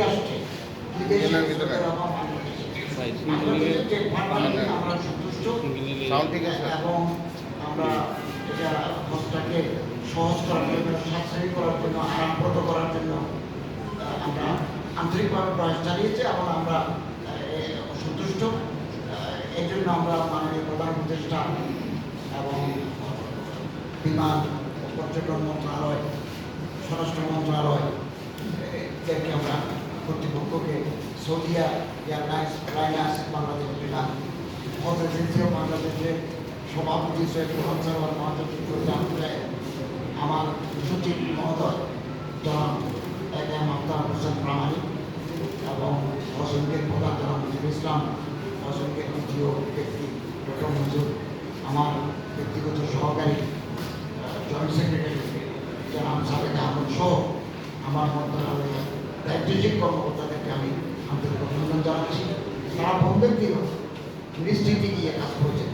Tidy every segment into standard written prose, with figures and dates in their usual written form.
রাষ্ট্রে বিদেশে আমরা সন্তুষ্ট এবং আমরা এটা হজটাকে সহজ করার জন্য, সাশ্রয়ী করার জন্য, আরামপ্রদ করার জন্য আমরা আন্তরিকভাবে প্রয়াস চালিয়েছি এবং আমরা সন্তুষ্ট। এই জন্য আমরা মাননীয় প্রধান উপদেষ্টা এবং বিমান পর্যটন মন্ত্রণালয়, স্বরাষ্ট্র মন্ত্রণালয় এদেরকে আমরা কর্তৃপক্ষকে সৌদিয়া এয়ারলাইন্স, ফ্লাইনার্স বাংলাদেশ বিমান, হজ এজেন্সি অফ বাংলাদেশের সভাপতি সৈয়দ মোহাম্মদ মহাজুদ্দুল্লাহ, আমার সচিব মহোদয় জনাব এম আফতাব হোসেন প্রামাণিক এবং হজরতের প্রধান জনাব নজরুল ইসলাম, হজরতের দ্বিতীয় ব্যক্তি ডক্টর মঞ্জুর, আমার ব্যক্তিগত সহকারী জয়েন্ট সেক্রেটারি জনাব সাবেক আহমদ সহ আমার মন্ত্রণালয়ের দায়িত্বশীল কর্মকর্তাদেরকে আমি আন্তরিক অভিনন্দন জানাচ্ছি। তারা বন্ধের দিন নিশ্চিতি গিয়ে কাজ করেছেন,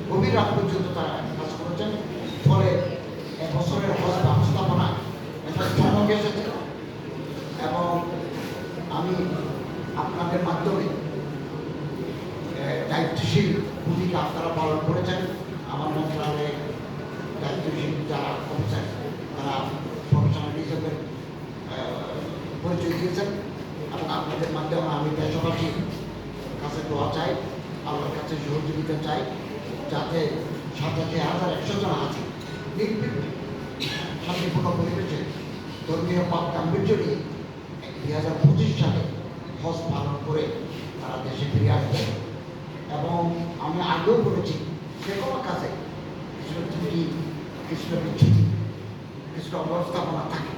গভীর রাত পর্যন্ত তারা কাজ করেছেন। ফলে এবছরের হজ ব্যবস্থাপনা একটা চমক এসেছে এবং আমি আপনাদের মাধ্যমে দায়িত্বশীল ভূমিকা আপনারা পালন করেছেন। আমার মন্ত্রণালয়ে দায়িত্বশীল যারা অফিসার তারা প্রফেশনালিজমের পরিচয় দিয়েছেন এবং আপনাদের মাধ্যমে আমি দেশবাসীর কাছে দোয়া চাই, আল্লাহর কাছে সহযোগিতা চাই, যাতে ৭,১০০ জন আছে নির্বিঘ্নে শান্তিপূর্ণ পরিবেশে ধর্মীয় পাপ গাম্ভীর্য নিয়ে ২০২৫ সালে হজ পালন করে তারা দেশে ফিরে আসবেন। এবং আমি আগেও বলেছি, যে কোনো কাজে কিছুটা ত্রুটি, কিছুটা বিচ্ছুতি, কিছুটা অব্যবস্থাপনা থাকে,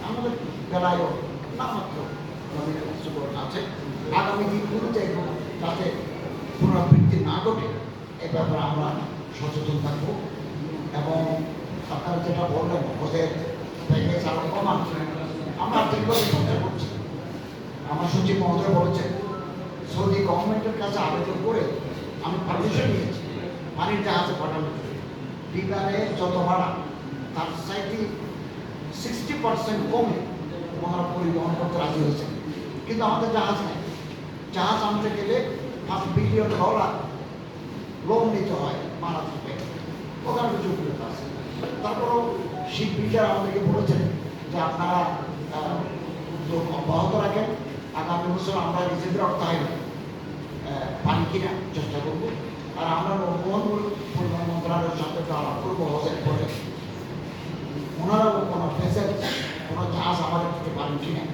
আমাদের বেলায়ও নামাত্র নবীনের অংশগ্রহণ আছে। আগামী দিনগুলোতে যাতে পুনরাবৃত্তি না ঘটে এ ব্যাপারে আমরা সচেতন থাকব। এবং আপনারা যেটা বললেন ওদের প্যাকেজ আরো কমান, আমরা দীর্ঘদিন চেষ্টা করছি। আমার সচিব মহোদয় বলেছেন সৌদি গভর্নমেন্টের কাছে আবেদন করে আমি পারমিশন নিয়েছি পানির জাহাজে পাঠানোর জন্য। বিমানে যত ভাড়া তার চাইতে 60% কমে ওনারা পরিবহন করতে রাজি হয়েছেন, কিন্তু আমাদের জাহাজ নেই। জাহাজ আনতে গেলে $5 বিলিয়ন লোন নিতে হয় বাংলাদেশ ব্যাংক, ওখানে জটিলতা আছে। তারপরেও শিপ বিল্ডার আমাদেরকে বলেছেন যে আপনারা উদ্যোগ অব্যাহত রাখেন, আগামী বছর আমরা নিজেদের অর্থায়নে পানি কিনা চেষ্টা করবো। আর আমরা পরিবহন মন্ত্রণালয়ের সাথে আলাপ করবো হজের পরে, ওনারাও কোনো ভেসেল, কোনো জাহাজ আমাদের দিতে পারেন কিনা।